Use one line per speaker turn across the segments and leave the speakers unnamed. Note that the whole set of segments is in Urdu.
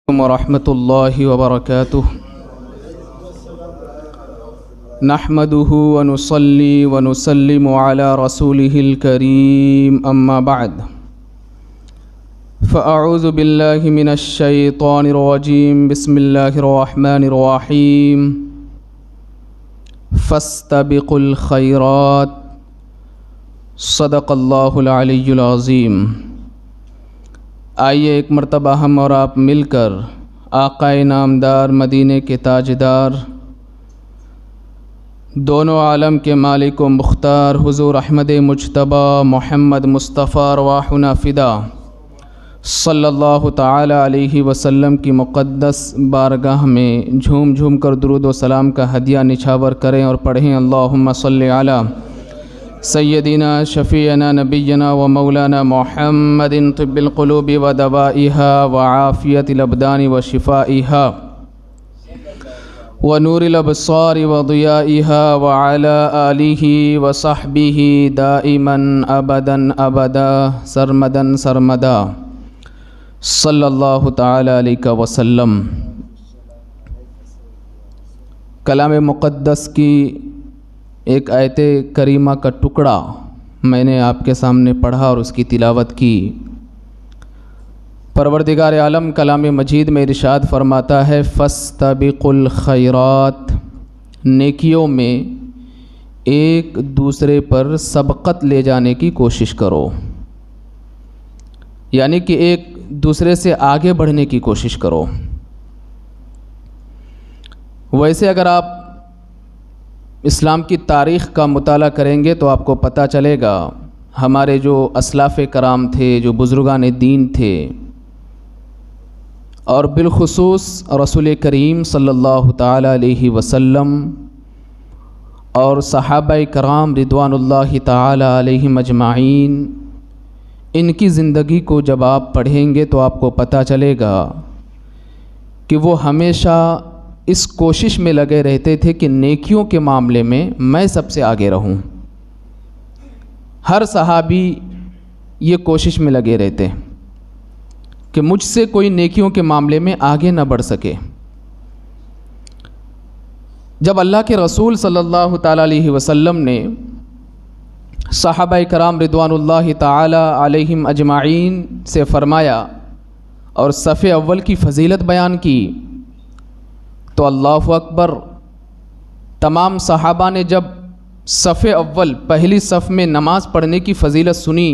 ورحمۃ اللہ وبرکاتہ نحمده ونصلی ونسلم علی رسوله الکریم اما بعد فاعوذ باللہ من الشیطان الرجیم بسم اللہ الرحمن الرحیم فاستبقوا الخیرات صدق اللہ العلی العظیم۔ آئیے ایک مرتبہ ہم اور آپ مل کر آقا نامدار، مدینے کے تاجدار، دونوں عالم کے مالک و مختار حضور احمد مجتبی محمد مصطفیٰ ارواحنا فدا صلی اللہ تعالی علیہ وسلم کی مقدس بارگاہ میں جھوم جھوم کر درود و سلام کا ہدیہ نچھاور کریں اور پڑھیں اللہم صلی علی سیدنا شفیعنا نبینا و مولانا محمد طب القلوب و دوائها و عافیت الابدان و شفائها و نور الابصار و ضیائها و علی آلہ و صحبہ دائما ابدا ابدا سرمدا سرمدا صلی اللہ تعالی علیہ وسلم۔ کلام مقدس کی ایک آیت کریمہ کا ٹکڑا میں نے آپ کے سامنے پڑھا اور اس کی تلاوت کی۔ پروردگار عالم کلام مجید میں ارشاد فرماتا ہے فاستبقوا الخیرات، نیکیوں میں ایک دوسرے پر سبقت لے جانے کی کوشش کرو، یعنی کہ ایک دوسرے سے آگے بڑھنے کی کوشش کرو۔ ویسے اگر آپ اسلام کی تاریخ کا مطالعہ کریں گے تو آپ کو پتہ چلے گا ہمارے جو اسلاف کرام تھے، جو بزرگان دین تھے، اور بالخصوص رسول کریم صلی اللہ تعالی علیہ وسلم اور صحابہ کرام رضوان اللہ تعالی علیہم اجمعین، ان کی زندگی کو جب آپ پڑھیں گے تو آپ کو پتہ چلے گا کہ وہ ہمیشہ اس کوشش میں لگے رہتے تھے کہ نیکیوں کے معاملے میں سب سے آگے رہوں۔ ہر صحابی یہ کوشش میں لگے رہتے کہ مجھ سے کوئی نیکیوں کے معاملے میں آگے نہ بڑھ سکے۔ جب اللہ کے رسول صلی اللہ تعالیٰ علیہ وسلم نے صحابہ کرام رضوان اللہ تعالی علیہم اجمعین سے فرمایا اور صف اول کی فضیلت بیان کی تو اللہ اکبر، تمام صحابہ نے جب صف اول پہلی صف میں نماز پڑھنے کی فضیلت سنی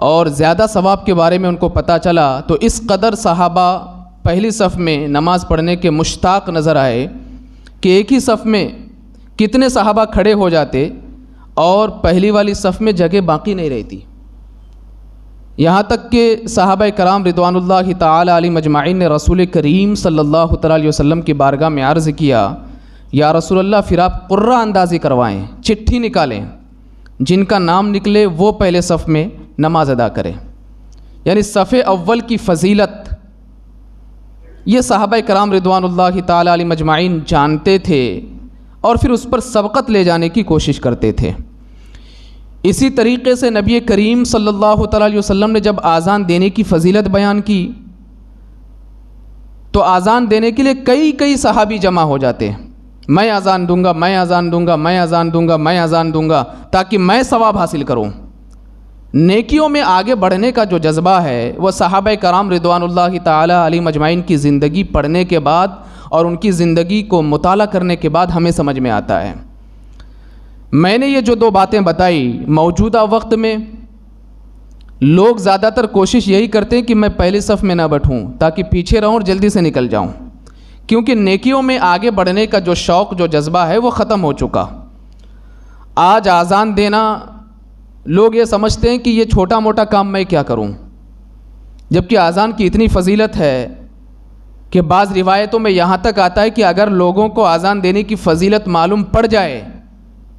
اور زیادہ ثواب کے بارے میں ان کو پتہ چلا تو اس قدر صحابہ پہلی صف میں نماز پڑھنے کے مشتاق نظر آئے کہ ایک ہی صف میں کتنے صحابہ کھڑے ہو جاتے اور پہلی والی صف میں جگہ باقی نہیں رہتی۔ یہاں تک کہ صحابہ کرام رضوان اللہ تعالی علیہ مجمعین نے رسول کریم صلی اللہ تعالی علیہ وسلم کی بارگاہ میں عرض کیا، یا رسول اللہ پھر آپ قرعہ اندازی کروائیں، چٹھی نکالیں، جن کا نام نکلے وہ پہلے صف میں نماز ادا کریں۔ یعنی صف اول کی فضیلت یہ صحابہ کرام رضوان اللہ تعالی علیہ مجمعین جانتے تھے اور پھر اس پر سبقت لے جانے کی کوشش کرتے تھے۔ اسی طریقے سے نبی کریم صلی اللہ تعالی علیہ وسلم نے جب آذان دینے کی فضیلت بیان کی تو آذان دینے کے لیے کئی صحابی جمع ہو جاتے، میں آذان دوں گا، میں آذان دوں گا، میں آذان دوں گا، میں آذان دوں گا، تاکہ میں ثواب حاصل کروں۔ نیکیوں میں آگے بڑھنے کا جو جذبہ ہے وہ صحابہ کرام رضوان اللہ تعالی علیہ مجمعین کی زندگی پڑھنے کے بعد اور ان کی زندگی کو مطالعہ کرنے کے بعد ہمیں سمجھ میں آتا ہے۔ میں نے یہ جو دو باتیں بتائی، موجودہ وقت میں لوگ زیادہ تر کوشش یہی کرتے ہیں کہ میں پہلی صف میں نہ بیٹھوں تاکہ پیچھے رہوں اور جلدی سے نکل جاؤں، کیونکہ نیکیوں میں آگے بڑھنے کا جو شوق، جو جذبہ ہے وہ ختم ہو چکا۔ آج آذان دینا لوگ یہ سمجھتے ہیں کہ یہ چھوٹا موٹا کام میں کیا کروں، جبکہ آذان کی اتنی فضیلت ہے کہ بعض روایتوں میں یہاں تک آتا ہے کہ اگر لوگوں کو آذان دینے کی فضیلت معلوم پڑ جائے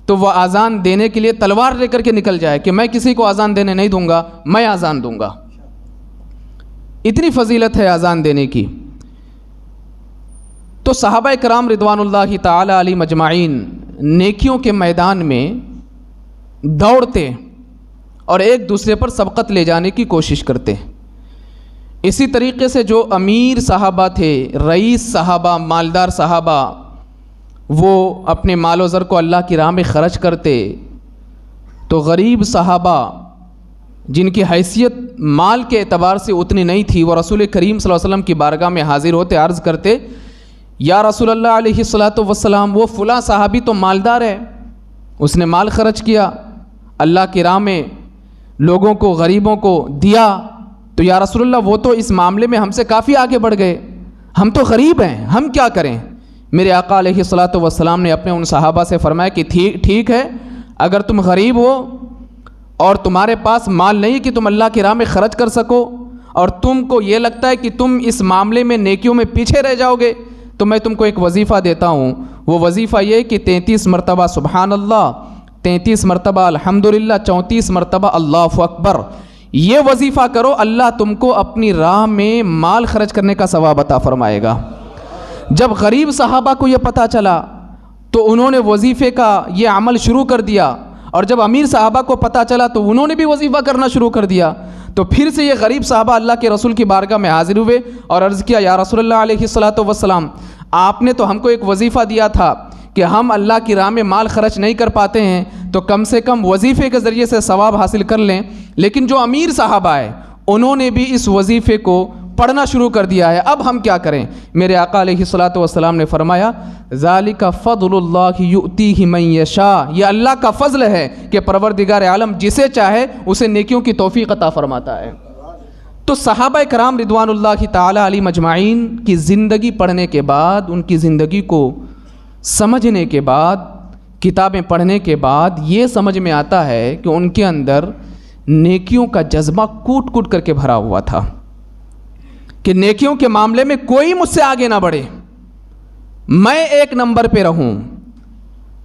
تو وہ آذان دینے کے لیے تلوار لے کر کے نکل جائے کہ میں کسی کو آذان دینے نہیں دوں گا، میں آذان دوں گا۔ اتنی فضیلت ہے آذان دینے کی۔ تو صحابہ کرام رضوان اللہ تعالی علیہ مجمعین نیکیوں کے میدان میں دوڑتے اور ایک دوسرے پر سبقت لے جانے کی کوشش کرتے۔ اسی طریقے سے جو امیر صحابہ تھے، رئیس صحابہ، مالدار صحابہ، وہ اپنے مال و زر کو اللہ کی راہ میں خرچ کرتے، تو غریب صحابہ جن کی حیثیت مال کے اعتبار سے اتنی نہیں تھی، وہ رسول کریم صلی اللہ علیہ وسلم کی بارگاہ میں حاضر ہوتے، عرض کرتے یا رسول اللہ علیہ الصلاۃ والسلام، وہ فلاں صحابی تو مالدار ہے، اس نے مال خرچ کیا، اللہ کی راہ میں لوگوں کو، غریبوں کو دیا، تو یا رسول اللہ وہ تو اس معاملے میں ہم سے کافی آگے بڑھ گئے، ہم تو غریب ہیں، ہم کیا کریں؟ میرے آقا علیہ الصلاۃ والسلام نے اپنے ان صحابہ سے فرمایا کہ ٹھیک ہے، اگر تم غریب ہو اور تمہارے پاس مال نہیں کہ تم اللہ کی راہ میں خرچ کر سکو، اور تم کو یہ لگتا ہے کہ تم اس معاملے میں نیکیوں میں پیچھے رہ جاؤ گے، تو میں تم کو ایک وظیفہ دیتا ہوں۔ وہ وظیفہ یہ کہ 33 مرتبہ سبحان اللہ، 33 مرتبہ الحمدللہ، 34 مرتبہ اللہ اکبر، یہ وظیفہ کرو، اللہ تم کو اپنی راہ میں مال خرچ کرنے کا ثواب عطا فرمائے گا۔ جب غریب صحابہ کو یہ پتہ چلا تو انہوں نے وظیفے کا یہ عمل شروع کر دیا، اور جب امیر صحابہ کو پتہ چلا تو انہوں نے بھی وظیفہ کرنا شروع کر دیا، تو پھر سے یہ غریب صحابہ اللہ کے رسول کی بارگاہ میں حاضر ہوئے اور عرض کیا یا رسول اللہ علیہ الصلاۃ والسلام، آپ نے تو ہم کو ایک وظیفہ دیا تھا کہ ہم اللہ کی راہ میں مال خرچ نہیں کر پاتے ہیں، تو کم سے کم وظیفے کے ذریعے سے ثواب حاصل کر لیں، لیکن جو امیر صحابہ ہے انہوں نے بھی اس وظیفے کو پڑھنا شروع کر دیا ہے، اب ہم کیا کریں؟ میرے آقا علیہ الصلاۃ والسلام نے فرمایا ذالک فضل اللہ یؤتیہ من یشاء، یہ اللہ کا فضل ہے کہ پروردگار عالم جسے چاہے اسے نیکیوں کی توفیق عطا فرماتا ہے۔ تو صحابہ کرام رضوان اللہ تعالی علیہم اجمعین کی زندگی پڑھنے کے بعد، ان کی زندگی کو سمجھنے کے بعد، کتابیں پڑھنے کے بعد یہ سمجھ میں آتا ہے کہ ان کے اندر نیکیوں کا جذبہ کوٹ کوٹ کر کے بھرا ہوا تھا کہ نیکیوں کے معاملے میں کوئی مجھ سے آگے نہ بڑھے، میں ایک نمبر پہ رہوں،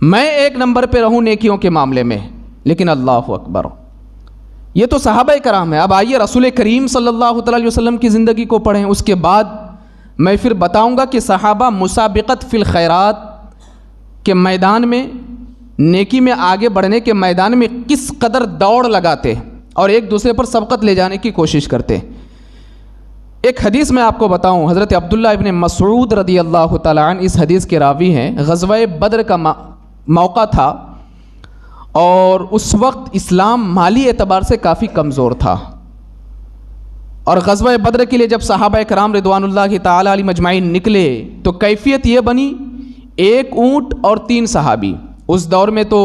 میں ایک نمبر پہ رہوں نیکیوں کے معاملے میں۔ لیکن اللہ اکبر، یہ تو صحابہ کرام ہے۔ اب آئیے رسول کریم صلی اللہ علیہ وسلم کی زندگی کو پڑھیں، اس کے بعد میں پھر بتاؤں گا کہ صحابہ مسابقت فی الخیرات کے میدان میں، نیکی میں آگے بڑھنے کے میدان میں کس قدر دوڑ لگاتے اور ایک دوسرے پر سبقت لے جانے کی کوشش کرتے۔ ایک حدیث میں آپ کو بتاؤں، حضرت عبداللہ ابن مسعود رضی اللہ تعالیٰ عنہ اس حدیث کے راوی ہیں۔ غزوہ بدر کا موقع تھا اور اس وقت اسلام مالی اعتبار سے کافی کمزور تھا، اور غزوہ بدر کے لیے جب صحابہ کرام رضوان اللہ تعالیٰ علیہم اجمعین نکلے تو کیفیت یہ بنی، ایک اونٹ اور 3 صحابی۔ اس دور میں تو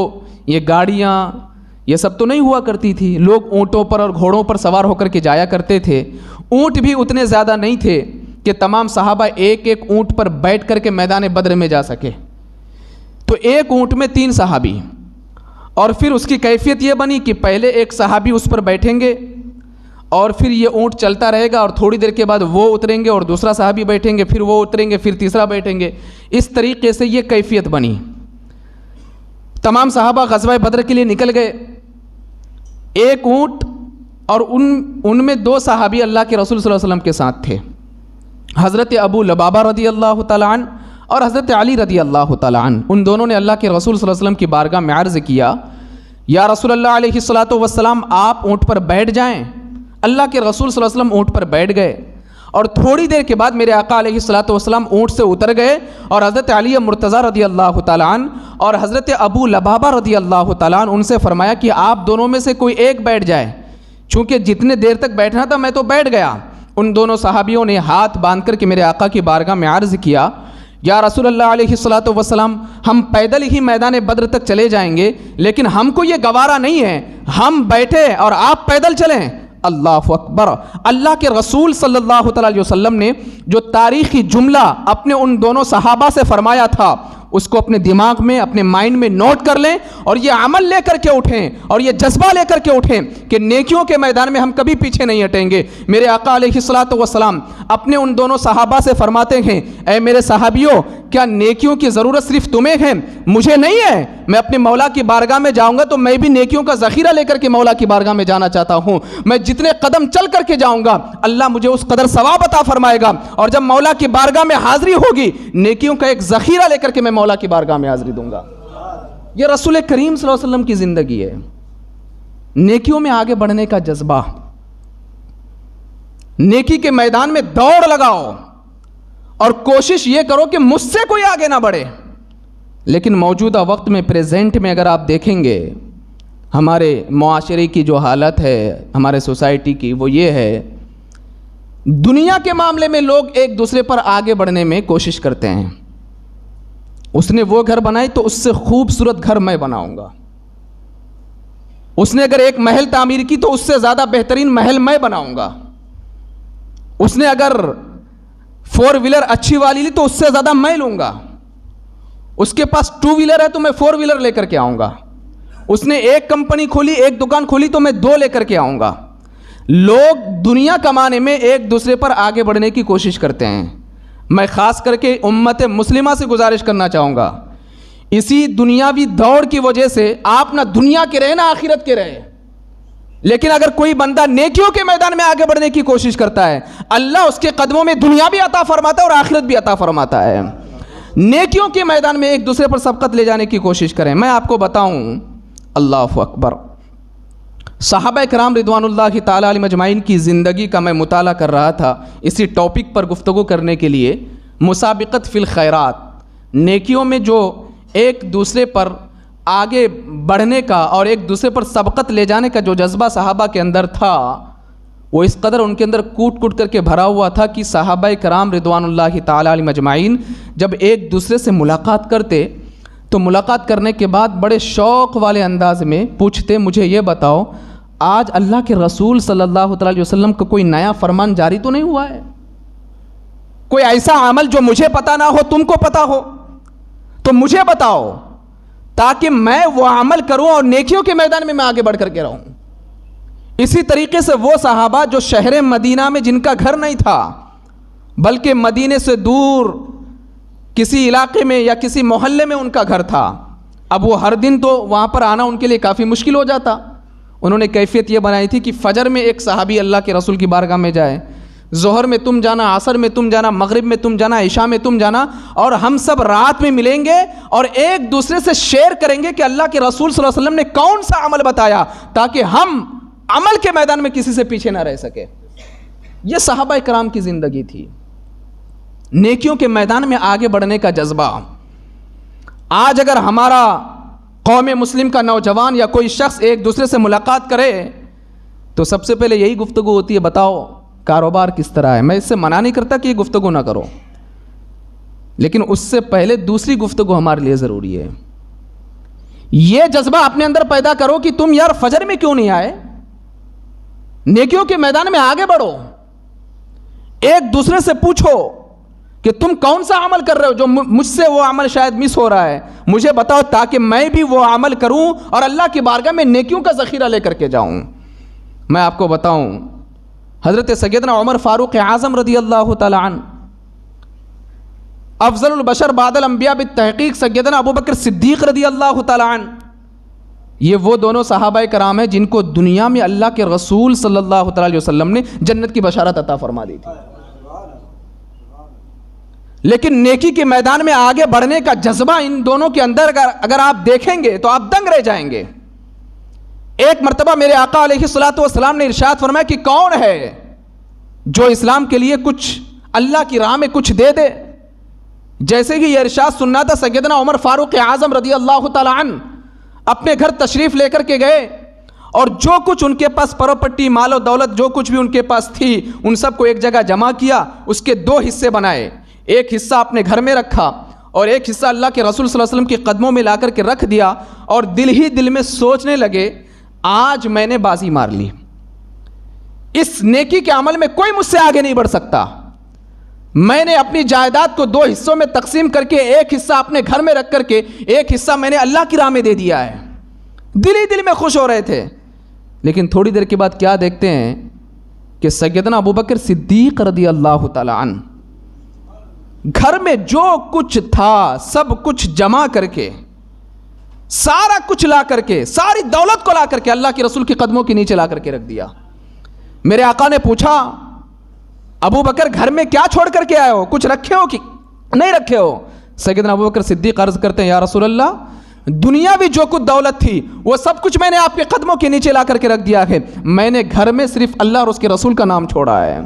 یہ گاڑیاں یہ سب تو نہیں ہوا کرتی تھی، لوگ اونٹوں پر اور گھوڑوں پر سوار ہو کر کے جایا کرتے تھے، اونٹ بھی اتنے زیادہ نہیں تھے کہ تمام صحابہ ایک ایک اونٹ پر بیٹھ کر کے میدان بدر میں جا سکے، تو ایک اونٹ میں 3 صحابی، اور پھر اس کی کیفیت یہ بنی کہ پہلے ایک صحابی اس پر بیٹھیں گے اور پھر یہ اونٹ چلتا رہے گا، اور تھوڑی دیر کے بعد وہ اتریں گے اور دوسرا صحابی بیٹھیں گے، پھر وہ اتریں گے، پھر تیسرا بیٹھیں گے، اس طریقے سے یہ کیفیت بنی۔ تمام صحابہ غزوہ بدر کے لیے نکل گئے، ایک اونٹ اور ان میں 2 صحابی اللہ کے رسول صلی اللہ علیہ وسلم کے ساتھ تھے، حضرت ابو لبابہ رضی اللہ تعالیٰ عنہ اور حضرت علی رضی اللہ تعالیٰ عنہ۔ ان دونوں نے اللہ کے رسول صلی اللہ علیہ وسلم کی بارگاہ میں عرض کیا یا رسول اللہ علیہ الصلاۃ والسلام، آپ اونٹ پر بیٹھ جائیں۔ اللہ کے رسول صلی اللہ علیہ وسلم اونٹ پر بیٹھ گئے، اور تھوڑی دیر کے بعد میرے آقا علیہ الصلاۃ والسلام اونٹ سے اتر گئے، اور حضرت علی مرتضیٰ رضی اللہ تعالیٰ عنہ اور حضرت ابو لبابہ رضی اللہ تعالیٰ عنہ ان سے فرمایا کہ آپ دونوں میں سے کوئی ایک بیٹھ جائے، چونکہ جتنے دیر تک بیٹھنا تھا میں تو بیٹھ گیا۔ ان دونوں صحابیوں نے ہاتھ باندھ کر کے میرے آقا کی بارگاہ میں عرض کیا یا رسول اللہ علیہ الصلاۃ والسلام، ہم پیدل ہی میدان بدر تک چلے جائیں گے، لیکن ہم کو یہ گوارا نہیں ہے ہم بیٹھے اور آپ پیدل چلیں۔ اللہ اکبر، اللہ کے رسول صلی اللہ علیہ وسلم نے جو تاریخی جملہ اپنے ان دونوں صحابہ سے فرمایا تھا اس کو اپنے دماغ میں، اپنے مائنڈ میں نوٹ کر لیں، اور یہ عمل لے کر کے اٹھیں اور یہ جذبہ لے کر کے اٹھیں کہ نیکیوں کے میدان میں ہم کبھی پیچھے نہیں ہٹیں گے۔ میرے آقا علیہ الصلاۃ والسلام اپنے ان دونوں صحابہ سے فرماتے ہیں، اے میرے صحابیوں، کیا نیکیوں کی ضرورت صرف تمہیں ہے، مجھے نہیں ہے؟ میں اپنے مولا کی بارگاہ میں جاؤں گا تو میں بھی نیکیوں کا ذخیرہ لے کر کے مولا کی بارگاہ میں جانا چاہتا ہوں، میں جتنے قدم چل کر کے جاؤں گا اللہ مجھے اس قدر ثواب عطا فرمائے گا، اور جب مولا کی بارگاہ میں حاضری ہوگی نیکیوں کا ایک ذخیرہ لے کر کے میں مولا کی بارگاہ میں حاضری دوں گا۔ یہ رسول کریم صلی اللہ علیہ وسلم کی زندگی ہے، نیکیوں میں آگے بڑھنے کا جذبہ، نیکی کے میدان میں دوڑ لگاؤ اور کوشش یہ کرو کہ مجھ سے کوئی آگے نہ بڑھے. لیکن موجودہ وقت میں پریزنٹ میں اگر آپ دیکھیں گے ہمارے معاشرے کی جو حالت ہے ہمارے سوسائٹی کی، وہ یہ ہے دنیا کے معاملے میں لوگ ایک دوسرے پر آگے بڑھنے میں کوشش کرتے ہیں. اس نے وہ گھر بنائی تو اس سے خوبصورت گھر میں بناؤں گا. اس نے اگر ایک محل تعمیر کی تو اس سے زیادہ بہترین محل میں بناؤں گا. اس نے اگر 4 ویلر اچھی والی لی تو اس سے زیادہ میں لوں گا. اس کے پاس 2 ویلر ہے تو میں 4 ویلر لے کر کے آؤں گا. اس نے ایک کمپنی کھولی، ایک دکان کھولی تو میں 2 لے کر کے آؤں گا. لوگ دنیا کمانے میں ایک دوسرے پر آگے بڑھنے کی کوشش کرتے ہیں. میں خاص کر کے امت مسلمہ سے گزارش کرنا چاہوں گا، اسی دنیاوی دوڑ کی وجہ سے آپ نہ دنیا کے رہے نہ آخرت کے رہے. لیکن اگر کوئی بندہ نیکیوں کے میدان میں آگے بڑھنے کی کوشش کرتا ہے، اللہ اس کے قدموں میں دنیا بھی عطا فرماتا ہے اور آخرت بھی عطا فرماتا ہے. نیکیوں کے میدان میں ایک دوسرے پر سبقت لے جانے کی کوشش کریں. میں آپ کو بتاؤں، اللہ اکبر، صحابہ کرام رضوان اللہ تعالی علیہم اجمعین کی زندگی کا میں مطالعہ کر رہا تھا اسی ٹاپک پر گفتگو کرنے کے لیے. مسابقت فی الخیرات، نیکیوں میں جو ایک دوسرے پر آگے بڑھنے کا اور ایک دوسرے پر سبقت لے جانے کا جو جذبہ صحابہ کے اندر تھا، وہ اس قدر ان کے اندر کوٹ کوٹ کر کے بھرا ہوا تھا کہ صحابہ کرام رضوان اللہ تعالی علیہم اجمعین جب ایک دوسرے سے ملاقات کرتے تو ملاقات کرنے کے بعد بڑے شوق والے انداز میں پوچھتے، مجھے یہ بتاؤ آج اللہ کے رسول صلی اللہ علیہ وسلم کا کوئی نیا فرمان جاری تو نہیں ہوا ہے؟ کوئی ایسا عمل جو مجھے پتا نہ ہو، تم کو پتا ہو تو مجھے بتاؤ تاکہ میں وہ عمل کروں اور نیکیوں کے میدان میں آگے بڑھ کر کے رہوں. اسی طریقے سے وہ صحابہ جو شہر مدینہ میں جن کا گھر نہیں تھا بلکہ مدینے سے دور کسی علاقے میں یا کسی محلے میں ان کا گھر تھا، اب وہ ہر دن تو وہاں پر آنا ان کے لیے کافی مشکل ہو جاتا. انہوں نے کیفیت یہ بنائی تھی کہ فجر میں ایک صحابی اللہ کے رسول کی بارگاہ میں جائے، ظہر میں تم جانا، عصر میں تم جانا، مغرب میں تم جانا، عشاء میں تم جانا، اور ہم سب رات میں ملیں گے اور ایک دوسرے سے شیئر کریں گے کہ اللہ کے رسول صلی اللہ علیہ وسلم نے کون سا عمل بتایا تاکہ ہم عمل کے میدان میں کسی سے پیچھے نہ رہ سکے. یہ صحابہ کرام کی زندگی تھی، نیکیوں کے میدان میں آگے بڑھنے کا جذبہ. آج اگر ہمارا قوم مسلم کا نوجوان یا کوئی شخص ایک دوسرے سے ملاقات کرے تو سب سے پہلے یہی گفتگو ہوتی ہے، بتاؤ کاروبار کس طرح ہے. میں اس سے منع نہیں کرتا کہ یہ گفتگو نہ کرو، لیکن اس سے پہلے دوسری گفتگو ہمارے لیے ضروری ہے. یہ جذبہ اپنے اندر پیدا کرو کہ تم یار فجر میں کیوں نہیں آئے، نیکیوں کے میدان میں آگے بڑھو. ایک دوسرے سے پوچھو کہ تم کون سا عمل کر رہے ہو جو مجھ سے وہ عمل شاید مس ہو رہا ہے، مجھے بتاؤ تاکہ میں بھی وہ عمل کروں اور اللہ کی بارگاہ میں نیکیوں کا ذخیرہ لے کر کے جاؤں. میں آپ کو بتاؤں، حضرت سیدنا عمر فاروق اعظم رضی اللہ تعالی عنہ، افضل البشر بعد الانبیاء بالتحقیق سیدنا ابوبکر صدیق رضی اللہ تعالی عنہ، یہ وہ دونوں صحابہ کرام ہیں جن کو دنیا میں اللہ کے رسول صلی اللہ تعالی وسلم نے جنت کی بشارت عطا فرما دی تھی. لیکن نیکی کے میدان میں آگے بڑھنے کا جذبہ ان دونوں کے اندر اگر آپ دیکھیں گے تو آپ دنگ رہ جائیں گے. ایک مرتبہ میرے آقا علیہ الصلوۃ والسلام نے ارشاد فرمایا کہ کون ہے جو اسلام کے لیے کچھ اللہ کی راہ میں کچھ دے دے. جیسے کہ یہ ارشاد سننا تھا، سیدنا عمر فاروق اعظم رضی اللہ تعالی عنہ اپنے گھر تشریف لے کر کے گئے اور جو کچھ ان کے پاس پراپرٹی، مال و دولت جو کچھ بھی ان کے پاس تھی ان سب کو ایک جگہ جمع کیا، اس کے 2 حصے بنائے. ایک حصہ اپنے گھر میں رکھا اور ایک حصہ اللہ کے رسول صلی اللہ علیہ وسلم کے قدموں میں لا کر کے رکھ دیا، اور دل ہی دل میں سوچنے لگے آج میں نے بازی مار لی، اس نیکی کے عمل میں کوئی مجھ سے آگے نہیں بڑھ سکتا. میں نے اپنی جائیداد کو 2 حصوں میں تقسیم کر کے ایک حصہ اپنے گھر میں رکھ کر کے ایک حصہ میں نے اللہ کی راہ میں دے دیا ہے. دل ہی دل میں خوش ہو رہے تھے. لیکن تھوڑی دیر کے بعد کیا دیکھتے ہیں کہ سیدنا ابوبکر صدیق رضی اللہ تعالی عنہ گھر میں جو کچھ تھا سب کچھ جمع کر کے، سارا کچھ لا کر کے، ساری دولت کو لا کر کے اللہ کے رسول کے قدموں کے نیچے لا کر کے رکھ دیا. میرے آقا نے پوچھا ابو بکر گھر میں کیا چھوڑ کر کے آئے ہو، کچھ رکھے ہو کہ نہیں رکھے ہو؟ سیدنا ابو بکر صدیق عرض کرتے ہیں یا رسول اللہ، دنیا بھی جو کچھ دولت تھی وہ سب کچھ میں نے آپ کے قدموں کے نیچے لا کر کے رکھ دیا ہے، میں نے گھر میں صرف اللہ اور اس کے رسول کا نام چھوڑا ہے.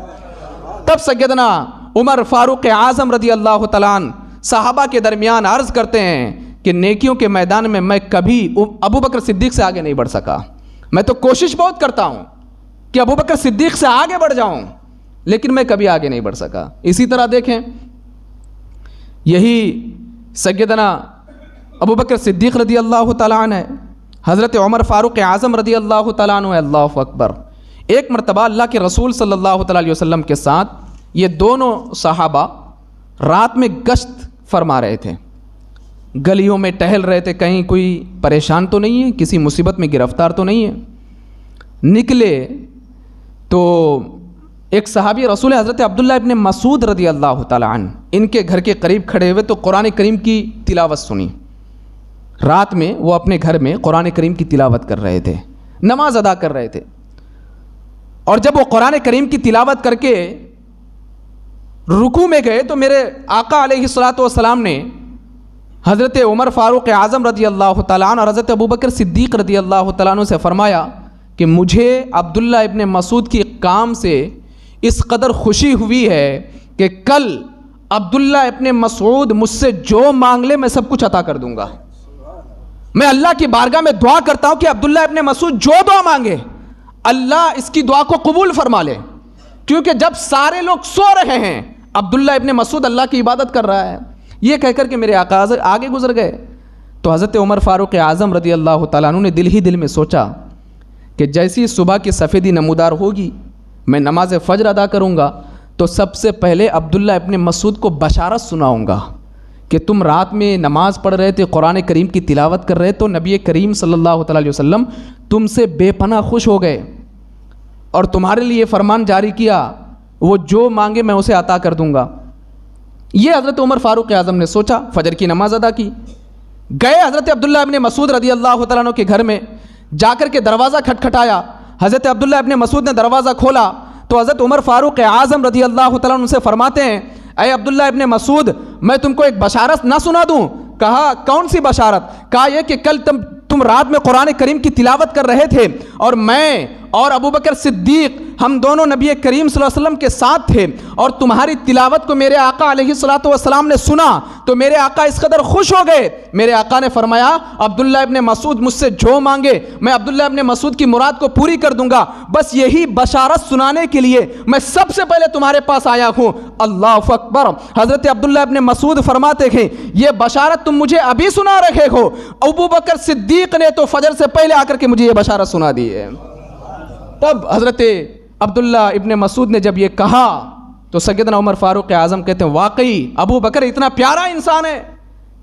تب سیدنا عمر فاروق اعظم رضی اللہ تعالیٰ عنہ صحابہ کے درمیان عرض کرتے ہیں کہ نیکیوں کے میدان میں کبھی ابو بکر صدیق سے آگے نہیں بڑھ سکا. میں تو کوشش بہت کرتا ہوں کہ ابو بکر صدیق سے آگے بڑھ جاؤں، لیکن میں کبھی آگے نہیں بڑھ سکا. اسی طرح دیکھیں، یہی سیدنا ابو بکر صدیق رضی اللہ تعالیٰ عنہ ہے، حضرت عمر فاروق اعظم رضی اللہ تعالیٰ عنہ ہے. اللہ اکبر. ایک مرتبہ اللہ کے رسول صلی اللہ تعالیٰ علیہ وسلم کے ساتھ یہ دونوں صحابہ رات میں گشت فرما رہے تھے، گلیوں میں ٹہل رہے تھے، کہیں کوئی پریشان تو نہیں ہے، کسی مصیبت میں گرفتار تو نہیں ہے. نکلے تو ایک صحابی رسول حضرت عبداللہ ابن مسعود رضی اللہ تعالیٰ عنہ ان کے گھر کے قریب کھڑے ہوئے تو قرآن کریم کی تلاوت سنی. رات میں وہ اپنے گھر میں قرآن کریم کی تلاوت کر رہے تھے، نماز ادا کر رہے تھے، اور جب وہ قرآن کریم کی تلاوت کر کے رکوع میں گئے تو میرے آقا علیہ الصلوۃ والسلام نے حضرت عمر فاروق اعظم رضی اللہ تعالیٰ عنہ اور حضرت ابوبکر صدیق رضی اللہ تعالیٰ عنہ سے فرمایا کہ مجھے عبداللہ ابن مسعود کی کام سے اس قدر خوشی ہوئی ہے کہ کل عبداللہ ابن مسعود مجھ سے جو مانگ لے میں سب کچھ عطا کر دوں گا. میں اللہ کی بارگاہ میں دعا کرتا ہوں کہ عبداللہ ابن مسعود جو دعا مانگے اللہ اس کی دعا کو قبول فرما لے، کیونکہ جب سارے لوگ سو رہے ہیں عبداللہ ابن مسعود اللہ کی عبادت کر رہا ہے. یہ کہہ کر کے میرے آقا آگے گزر گئے. تو حضرت عمر فاروق اعظم رضی اللہ تعالیٰ عنہ نے دل ہی دل میں سوچا کہ جیسی صبح کی سفیدی نمودار ہوگی میں نماز فجر ادا کروں گا تو سب سے پہلے عبداللہ ابن مسعود کو بشارت سناؤں گا کہ تم رات میں نماز پڑھ رہے تھے، قرآن کریم کی تلاوت کر رہے تو نبی کریم صلی اللہ تعالیٰ علیہ وسلم تم سے بے پناہ خوش ہو گئے اور تمہارے لیے فرمان جاری کیا وہ جو مانگے میں اسے عطا کر دوں گا. یہ حضرت عمر فاروق اعظم نے سوچا، فجر کی نماز ادا کی، گئے حضرت عبداللہ ابن مسعود رضی اللہ تعالیٰ عنہ کے گھر میں، جا کر کے دروازہ کھٹکھٹایا. حضرت عبداللہ ابن مسعود نے دروازہ کھولا تو حضرت عمر فاروق اعظم رضی اللہ تعالیٰ عنہ سے فرماتے ہیں اے عبداللہ ابن مسعود میں تم کو ایک بشارت نہ سنا دوں؟ کہا کون سی بشارت؟ کہا یہ کہ کل تم رات میں قرآن کریم کی تلاوت کر رہے تھے اور میں اور ابوبکر صدیق ہم دونوں نبی کریم صلی اللہ علیہ وسلم کے ساتھ تھے اور تمہاری تلاوت کو میرے آقا علیہ الصلوۃ والسلام نے سنا تو میرے آقا اس قدر خوش ہو گئے. میرے آقا نے فرمایا عبداللہ ابن مسعود مجھ سے جو مانگے میں عبداللہ ابن مسعود کی مراد کو پوری کر دوں گا. بس یہی بشارت سنانے کے لیے میں سب سے پہلے تمہارے پاس آیا ہوں. اللہ اکبر. حضرت عبداللہ ابن مسعود فرماتے ہیں یہ بشارت تم مجھے ابھی سنا رہے ہو، ابوبکر صدیق نے تو فجر سے پہلے آ کر کے مجھے یہ بشارت سنا دی ہے. تب حضرت عبداللہ ابن مسعود نے جب یہ کہا تو سیدنا عمر فاروق اعظم کہتے ہیں واقعی ابو بکر اتنا پیارا انسان ہے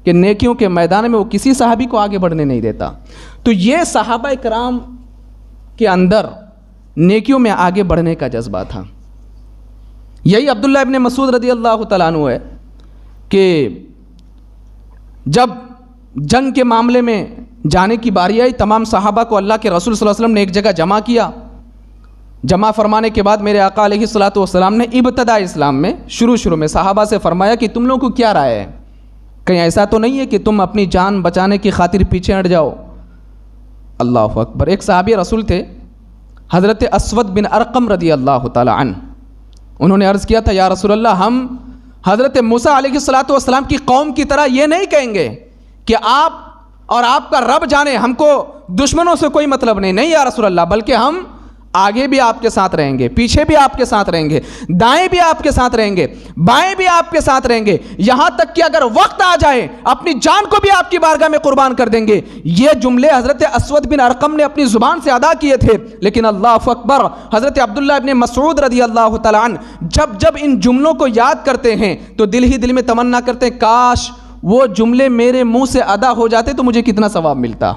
کہ نیکیوں کے میدان میں وہ کسی صحابی کو آگے بڑھنے نہیں دیتا. تو یہ صحابہ کرام کے اندر نیکیوں میں آگے بڑھنے کا جذبہ تھا. یہی عبداللہ ابن مسعود رضی اللہ تعالیٰ عنہ ہے کہ جب جنگ کے معاملے میں جانے کی باری آئی تمام صحابہ کو اللہ کے رسول صلی اللہ علیہ وسلم نے ایک جگہ جمع کیا. جمع فرمانے کے بعد میرے آقا علیہ الصلوۃ والسلام نے ابتدا اسلام میں شروع میں صحابہ سے فرمایا کہ تم لوگوں کو کیا رائے ہے؟ کہیں ایسا تو نہیں ہے کہ تم اپنی جان بچانے کی خاطر پیچھے ہٹ جاؤ؟ اللہ اکبر. ایک صحابی رسول تھے حضرت اسود بن ارقم رضی اللہ تعالی عنہ، انہوں نے عرض کیا تھا یا رسول اللہ ہم حضرت موسیٰ علیہ الصلوۃ والسلام کی قوم کی طرح یہ نہیں کہیں گے کہ آپ اور آپ کا رب جانے، ہم کو دشمنوں سے کوئی مطلب نہیں یا رسول اللہ، بلکہ ہم آگے بھی آپ کے ساتھ رہیں گے، پیچھے بھی آپ کے ساتھ رہیں گے، دائیں بھی آپ کے ساتھ رہیں گے، بائیں بھی آپ کے ساتھ رہیں گے، یہاں تک کہ اگر وقت آ جائے اپنی جان کو بھی آپ کی بارگاہ میں قربان کر دیں گے. یہ جملے حضرت اسود بن ارقم نے اپنی زبان سے ادا کیے تھے. لیکن اللہ اکبر، حضرت عبداللہ ابن مسعود رضی اللہ تعالیٰ عنہ جب ان جملوں کو یاد کرتے ہیں تو دل ہی دل میں تمنا کرتے ہیں کاش وہ جملے میرے منہ سے ادا ہو جاتے تو مجھے کتنا ثواب ملتا.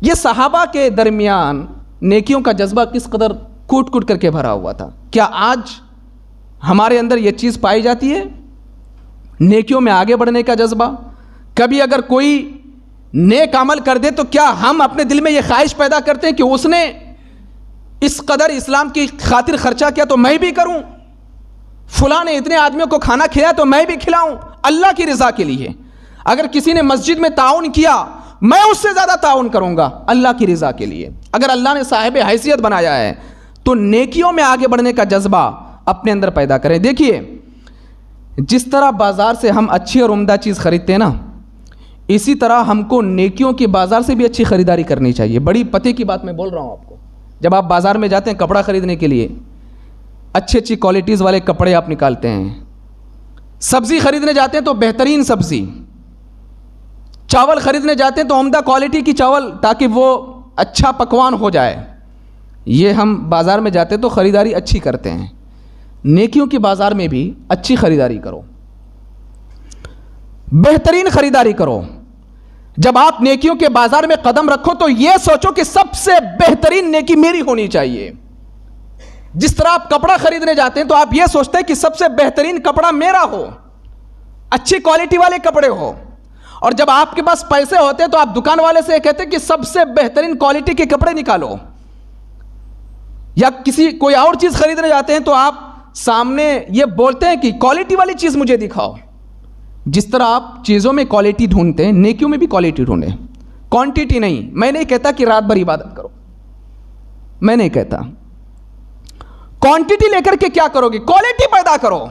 یہ صحابہ کے درمیان نیکیوں کا جذبہ کس قدر کوٹ کوٹ کر کے بھرا ہوا تھا. کیا آج ہمارے اندر یہ چیز پائی جاتی ہے؟ نیکیوں میں آگے بڑھنے کا جذبہ. کبھی اگر کوئی نیک عمل کر دے تو کیا ہم اپنے دل میں یہ خواہش پیدا کرتے ہیں کہ اس نے اس قدر اسلام کی خاطر خرچہ کیا تو میں بھی کروں، فلاں نے اتنے آدمیوں کو کھانا کھلایا تو میں بھی کھلاؤں اللہ کی رضا کے لیے. اگر کسی نے مسجد میں تعاون کیا میں اس سے زیادہ تعاون کروں گا اللہ کی رضا کے لیے. اگر اللہ نے صاحب حیثیت بنایا ہے تو نیکیوں میں آگے بڑھنے کا جذبہ اپنے اندر پیدا کریں. دیکھیے جس طرح بازار سے ہم اچھی اور عمدہ چیز خریدتے ہیں نا، اسی طرح ہم کو نیکیوں کے بازار سے بھی اچھی خریداری کرنی چاہیے. بڑی پتے کی بات میں بول رہا ہوں آپ کو. جب آپ بازار میں جاتے ہیں کپڑا خریدنے کے لیے، اچھی کوالٹیز والے کپڑے آپ نکالتے ہیں. سبزی خریدنے جاتے ہیں تو بہترین سبزی. چاول خریدنے جاتے ہیں تو عمدہ کوالٹی کی چاول، تاکہ وہ اچھا پکوان ہو جائے. یہ ہم بازار میں جاتے تو خریداری اچھی کرتے ہیں. نیکیوں کے بازار میں بھی اچھی خریداری کرو، بہترین خریداری کرو. جب آپ نیکیوں کے بازار میں قدم رکھو تو یہ سوچو کہ سب سے بہترین نیکی میری ہونی چاہیے. جس طرح آپ کپڑا خریدنے جاتے ہیں تو آپ یہ سوچتے ہیں کہ سب سے بہترین کپڑا میرا ہو، اچھی کوالٹی والے کپڑے ہو. اور جب آپ کے پاس پیسے ہوتے ہیں تو آپ دکان والے سے کہتے ہیں کہ سب سے بہترین کوالٹی کے کپڑے نکالو. یا کسی کوئی اور چیز خریدنے جاتے ہیں تو آپ سامنے یہ بولتے ہیں کہ کوالٹی والی چیز مجھے دکھاؤ. جس طرح آپ چیزوں میں کوالٹی ڈھونڈتے ہیں، نیکیوں میں بھی کوالٹی ڈھونڈیں، کوانٹیٹی نہیں. میں نہیں کہتا کہ رات بھر عبادت کرو، میں نہیں کہتا. کوانٹیٹی لے کر کے کیا کرو گے؟ کوالٹی پیدا کرو.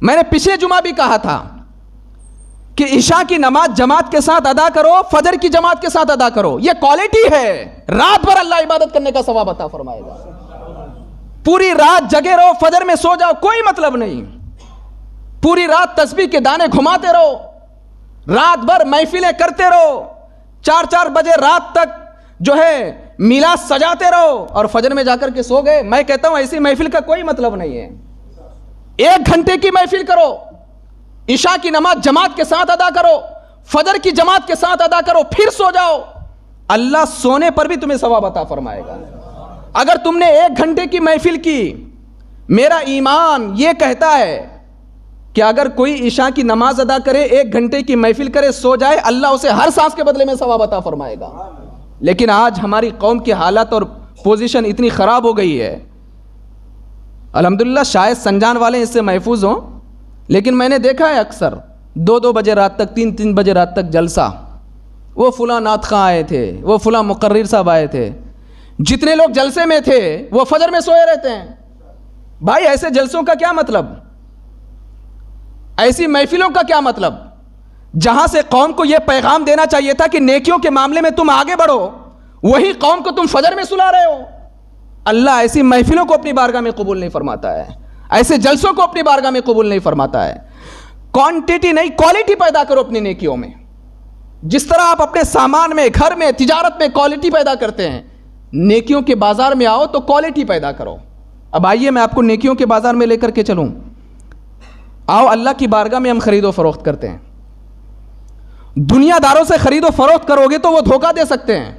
میں نے پچھلے جمعہ بھی کہا تھا کہ عشاء کی نماز جماعت کے ساتھ ادا کرو، فجر کی جماعت کے ساتھ ادا کرو. یہ کوالٹی ہے. رات بھر اللہ عبادت کرنے کا ثواب عطا فرمائے گا. پوری رات جگے رہو، فجر میں سو جاؤ، کوئی مطلب نہیں. پوری رات تسبیح کے دانے گھماتے رہو، رات بھر محفلیں کرتے رہو، 4 بجے رات تک جو ہے میلاد سجاتے رہو اور فجر میں جا کر کے سو گئے. میں کہتا ہوں ایسی محفل کا کوئی مطلب نہیں ہے. 1 گھنٹے کی محفل کرو، عشاء کی نماز جماعت کے ساتھ ادا کرو، فجر کی جماعت کے ساتھ ادا کرو، پھر سو جاؤ. اللہ سونے پر بھی تمہیں ثواب عطا فرمائے گا. اگر تم نے 1 گھنٹے کی محفل کی، میرا ایمان یہ کہتا ہے کہ اگر کوئی عشاء کی نماز ادا کرے، 1 گھنٹے کی محفل کرے، سو جائے، اللہ اسے ہر سانس کے بدلے میں ثواب عطا فرمائے گا. لیکن آج ہماری قوم کی حالت اور پوزیشن اتنی خراب ہو گئی ہے. الحمدللہ شاید سنجان والے اس سے محفوظ ہوں، لیکن میں نے دیکھا ہے اکثر 2 بجے رات تک، 3 بجے رات تک جلسہ. وہ فلاں نعت خواں آئے تھے، وہ فلاں مقرر صاحب آئے تھے. جتنے لوگ جلسے میں تھے وہ فجر میں سوئے رہتے ہیں. بھائی ایسے جلسوں کا کیا مطلب؟ ایسی محفلوں کا کیا مطلب؟ جہاں سے قوم کو یہ پیغام دینا چاہیے تھا کہ نیکیوں کے معاملے میں تم آگے بڑھو، وہی قوم کو تم فجر میں سلا رہے ہو. اللہ ایسی محفلوں کو اپنی بارگاہ میں قبول نہیں فرماتا ہے، ایسے جلسوں کو اپنی بارگاہ میں قبول نہیں فرماتا ہے. کوانٹیٹی نہیں، کوالٹی پیدا کرو اپنی نیکیوں میں. جس طرح آپ اپنے سامان میں، گھر میں، تجارت میں کوالٹی پیدا کرتے ہیں، نیکیوں کے بازار میں آؤ تو کوالٹی پیدا کرو. اب آئیے میں آپ کو نیکیوں کے بازار میں لے کر کے چلوں. آؤ اللہ کی بارگاہ میں ہم خرید و فروخت کرتے ہیں. دنیا داروں سے خرید و فروخت کرو گے تو وہ دھوکہ دے سکتے ہیں،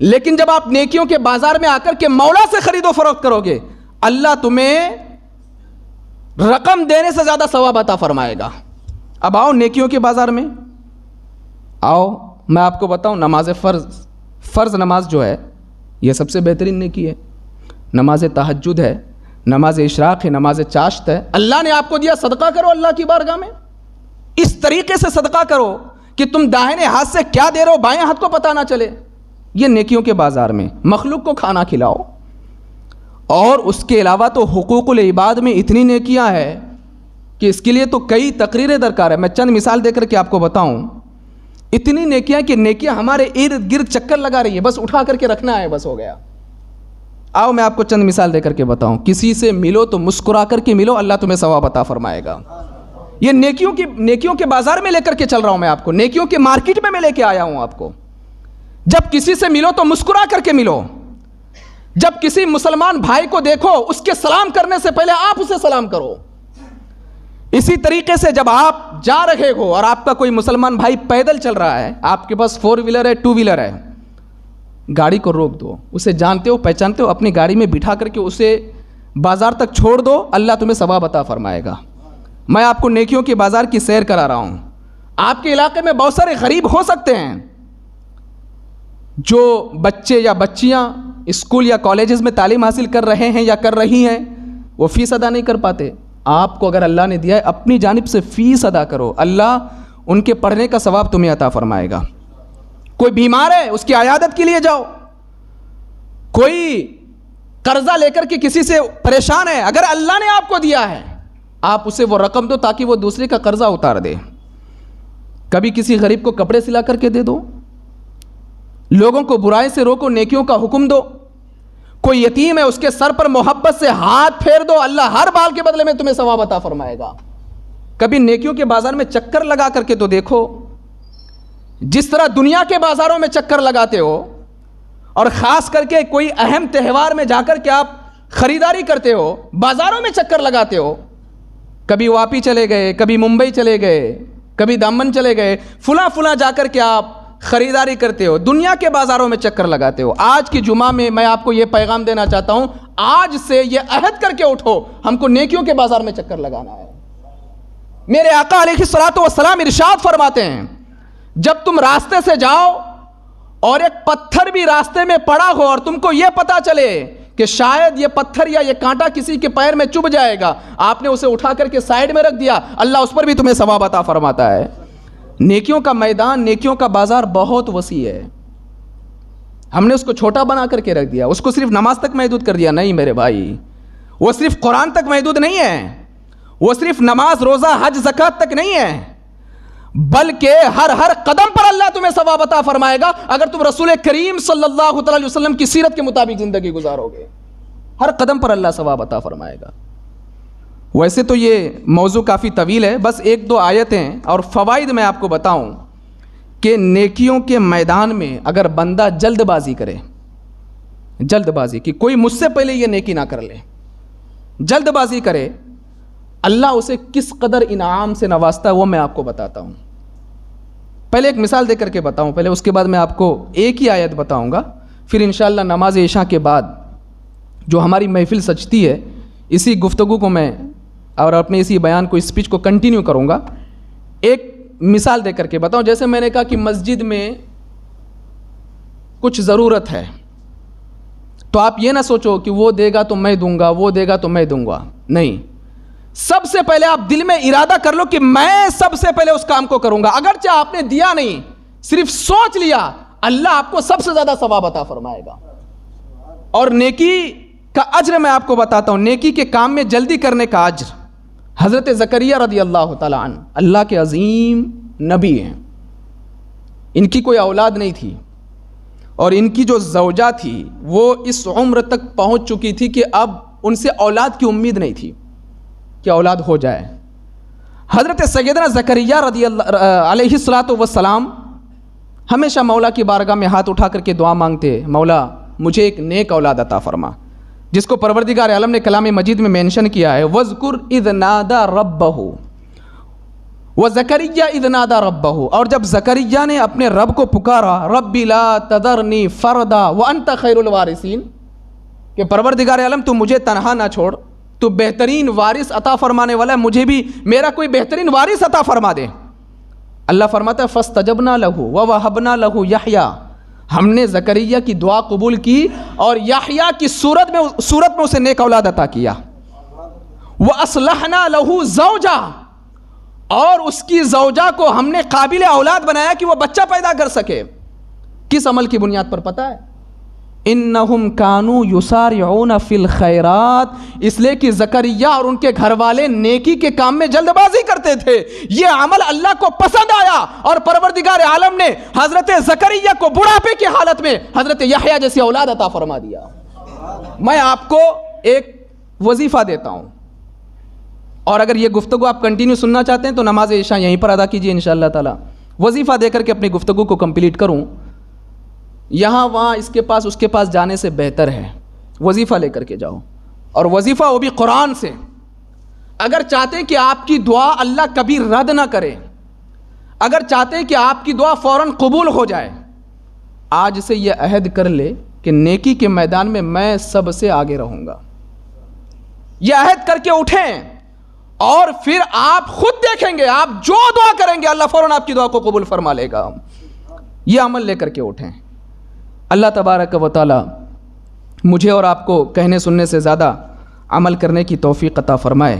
لیکن جب آپ نیکیوں کے بازار میں آ کر کے مولا سے خرید و فروخت کرو گے، اللہ تمہیں رقم دینے سے زیادہ ثواب عطا فرمائے گا. اب آؤ نیکیوں کے بازار میں آؤ. میں آپ کو بتاؤں، نماز فرض نماز جو ہے یہ سب سے بہترین نیکی ہے. نماز تہجد ہے، نماز اشراق ہے، نماز چاشت ہے. اللہ نے آپ کو دیا، صدقہ کرو اللہ کی بارگاہ میں. اس طریقے سے صدقہ کرو کہ تم داہنے ہاتھ سے کیا دے رہے ہو بائیں ہاتھ کو پتہ نہ چلے. یہ نیکیوں کے بازار میں. مخلوق کو کھانا کھلاؤ. اور اس کے علاوہ تو حقوق العباد میں اتنی نیکیاں ہیں کہ اس کے لیے تو کئی تقریریں درکار ہے. میں چند مثال دے کر کے آپ کو بتاؤں. اتنی نیکیاں کہ نیکیاں ہمارے ارد گرد چکر لگا رہی ہے، بس اٹھا کر کے رکھنا ہے، بس ہو گیا. آؤ میں آپ کو چند مثال دے کر کے بتاؤں. کسی سے ملو تو مسکرا کر کے ملو، اللہ تمہیں ثواب عطا فرمائے گا. یہ نیکیوں کے بازار میں لے کر کے چل رہا ہوں میں آپ کو، نیکیوں کے مارکیٹ میں لے کے آیا ہوں آپ کو. جب کسی سے ملو تو مسکرا کر کے ملو. جب کسی مسلمان بھائی کو دیکھو، اس کے سلام کرنے سے پہلے آپ اسے سلام کرو. اسی طریقے سے جب آپ جا رہے ہو اور آپ کا کوئی مسلمان بھائی پیدل چل رہا ہے، آپ کے پاس 4 ویلر ہے، 2 ویلر ہے، گاڑی کو روک دو. اسے جانتے ہو، پہچانتے ہو، اپنی گاڑی میں بٹھا کر کے اسے بازار تک چھوڑ دو، اللہ تمہیں ثواب عطا فرمائے گا. میں آپ کو نیکیوں کے بازار کی سیر کرا رہا ہوں. آپ کے علاقے میں بہت سارے غریب ہو سکتے ہیں جو بچے یا بچیاں اسکول یا کالجز میں تعلیم حاصل کر رہے ہیں یا کر رہی ہیں، وہ فیس ادا نہیں کر پاتے. آپ کو اگر اللہ نے دیا ہے، اپنی جانب سے فیس ادا کرو، اللہ ان کے پڑھنے کا ثواب تمہیں عطا فرمائے گا. کوئی بیمار ہے، اس کی عیادت کے لیے جاؤ. کوئی قرضہ لے کر کے کسی سے پریشان ہے، اگر اللہ نے آپ کو دیا ہے آپ اسے وہ رقم دو تاکہ وہ دوسرے کا قرضہ اتار دے. کبھی کسی غریب کو کپڑے سلا کر کے دے دو، لوگوں کو برائی سے روکو، نیکیوں کا حکم دو. کوئی یتیم ہے اس کے سر پر محبت سے ہاتھ پھیر دو، اللہ ہر بال کے بدلے میں تمہیں ثواب عطا فرمائے گا. کبھی نیکیوں کے بازار میں چکر لگا کر کے تو دیکھو، جس طرح دنیا کے بازاروں میں چکر لگاتے ہو اور خاص کر کے کوئی اہم تہوار میں جا کر کے آپ خریداری کرتے ہو، بازاروں میں چکر لگاتے ہو، کبھی واپی چلے گئے، کبھی ممبئی چلے گئے، کبھی دامن چلے گئے، فلاں جا کر کے آپ خریداری کرتے ہو، دنیا کے بازاروں میں چکر لگاتے ہو. آج کی جمعہ میں میں آپ کو یہ پیغام دینا چاہتا ہوں، آج سے یہ عہد کر کے اٹھو، ہم کو نیکیوں کے بازار میں چکر لگانا ہے. میرے آقا علیہ الصلوۃ والسلام ارشاد فرماتے ہیں، جب تم راستے سے جاؤ اور ایک پتھر بھی راستے میں پڑا ہو اور تم کو یہ پتا چلے کہ شاید یہ پتھر یا یہ کانٹا کسی کے پیر میں چبھ جائے گا، آپ نے اسے اٹھا کر کے سائیڈ میں رکھ دیا، اللہ اس پر بھی تمہیں ثواب عطا فرماتا ہے. نیکیوں کا میدان، نیکیوں کا بازار بہت وسیع ہے. ہم نے اس کو چھوٹا بنا کر کے رکھ دیا، اس کو صرف نماز تک محدود کر دیا. نہیں میرے بھائی، وہ صرف قرآن تک محدود نہیں ہے، وہ صرف نماز، روزہ، حج، زکوٰۃ تک نہیں ہے، بلکہ ہر قدم پر اللہ تمہیں ثواب عطا فرمائے گا اگر تم رسول کریم صلی اللہ علیہ وسلم کی سیرت کے مطابق زندگی گزارو گے. ہر قدم پر اللہ ثواب عطا فرمائے گا. ویسے تو یہ موضوع کافی طویل ہے، بس ایک دو آیتیں اور فوائد میں آپ کو بتاؤں کہ نیکیوں کے میدان میں اگر بندہ جلد بازی کرے، جلد بازی کہ کوئی مجھ سے پہلے یہ نیکی نہ کر لے، جلد بازی کرے، اللہ اسے کس قدر انعام سے نوازتا ہے وہ میں آپ کو بتاتا ہوں. پہلے ایک مثال دے کر کے بتاؤں، پہلے اس کے بعد میں آپ کو ایک ہی آیت بتاؤں گا، پھر انشاءاللہ نماز عشاء کے بعد جو ہماری محفل سجتی ہے اسی گفتگو کو میں اور اپنے اسی بیان کو، اسپیچ کو کنٹینیو کروں گا. ایک مثال دے کر کے بتاؤں، جیسے میں نے کہا کہ مسجد میں کچھ ضرورت ہے تو آپ یہ نہ سوچو کہ وہ دے گا تو میں دوں گا، وہ دے گا تو میں دوں گا. نہیں، سب سے پہلے آپ دل میں ارادہ کر لو کہ میں سب سے پہلے اس کام کو کروں گا. اگرچہ آپ نے دیا نہیں، صرف سوچ لیا، اللہ آپ کو سب سے زیادہ ثواب عطا فرمائے گا. اور نیکی کا اجر میں آپ کو بتاتا ہوں، نیکی کے کام میں جلدی کرنے کا اجر. حضرت زکریا رضی اللہ تعالیٰ عنہ اللہ کے عظیم نبی ہیں، ان کی کوئی اولاد نہیں تھی اور ان کی جو زوجہ تھی وہ اس عمر تک پہنچ چکی تھی کہ اب ان سے اولاد کی امید نہیں تھی کہ اولاد ہو جائے. حضرت سیدنا زکریا رضی اللہ علیہ الصلوۃ والسلام ہمیشہ مولا کی بارگاہ میں ہاتھ اٹھا کر کے دعا مانگتے، مولا مجھے ایک نیک اولاد عطا فرما، جس کو پروردگار عالم نے کلام مجید میں مینشن کیا ہے، وَاذْكُرْ إِذْ نَادَى رَبَّهُ وَزَكَرِيَّا إِذْ نَادَى رَبَّهُ. اور جب زکریا نے اپنے رب کو پکارا، رَبِّ لَا تَذَرْنِي فَرْدًا وَأَنْتَ خَيْرُ الْوَارِثِينَ، کہ پروردگار عالم تو مجھے تنہا نہ چھوڑ، تو بہترین وارث عطا فرمانے والا ہے، مجھے بھی میرا کوئی بہترین وارث عطا فرما دے. اللہ فرماتا ہے فَاسْتَجَبْنَا لَهُ وَوَهَبْنَا لَهُ يَحْيَىٰ، ہم نے زکریا کی دعا قبول کی اور یحییٰ کی صورت میں اسے نیک اولاد عطا کیا. وَأَصْلَحْنَا لَهُ زَوْجَهُ، اور اس کی زوجہ کو ہم نے قابل اولاد بنایا کہ وہ بچہ پیدا کر سکے. کس عمل کی بنیاد پر پتہ ہے؟ انہم کانوا یسارعون فی الخیرات، اس لیے کہ زکریا اور ان کے گھر والے نیکی کے کام میں جلد بازی کرتے تھے. یہ عمل اللہ کو پسند آیا اور پروردگار عالم نے حضرت زکریا کو بڑھاپے کی حالت میں حضرت یحییٰ جیسی اولاد عطا فرما دیا. میں آپ کو ایک وظیفہ دیتا ہوں، اور اگر یہ گفتگو آپ کنٹینیو سننا چاہتے ہیں تو نماز عشاء یہیں پر ادا کیجیے انشاءاللہ تعالی. وظیفہ دے کر کے اپنی گفتگو کو کمپلیٹ کروں، یہاں وہاں اس کے پاس جانے سے بہتر ہے وظیفہ لے کر کے جاؤ، اور وظیفہ وہ بھی قرآن سے. اگر چاہتے ہیں کہ آپ کی دعا اللہ کبھی رد نہ کرے، اگر چاہتے ہیں کہ آپ کی دعا فوراً قبول ہو جائے، آج سے یہ عہد کر لے کہ نیکی کے میدان میں میں سب سے آگے رہوں گا. یہ عہد کر کے اٹھیں اور پھر آپ خود دیکھیں گے، آپ جو دعا کریں گے اللہ فوراً آپ کی دعا کو قبول فرما لے گا. یہ عمل لے کر کے اٹھیں. اللہ تبارک و تعالی مجھے اور آپ کو کہنے سننے سے زیادہ عمل کرنے کی توفیق عطا فرمائے.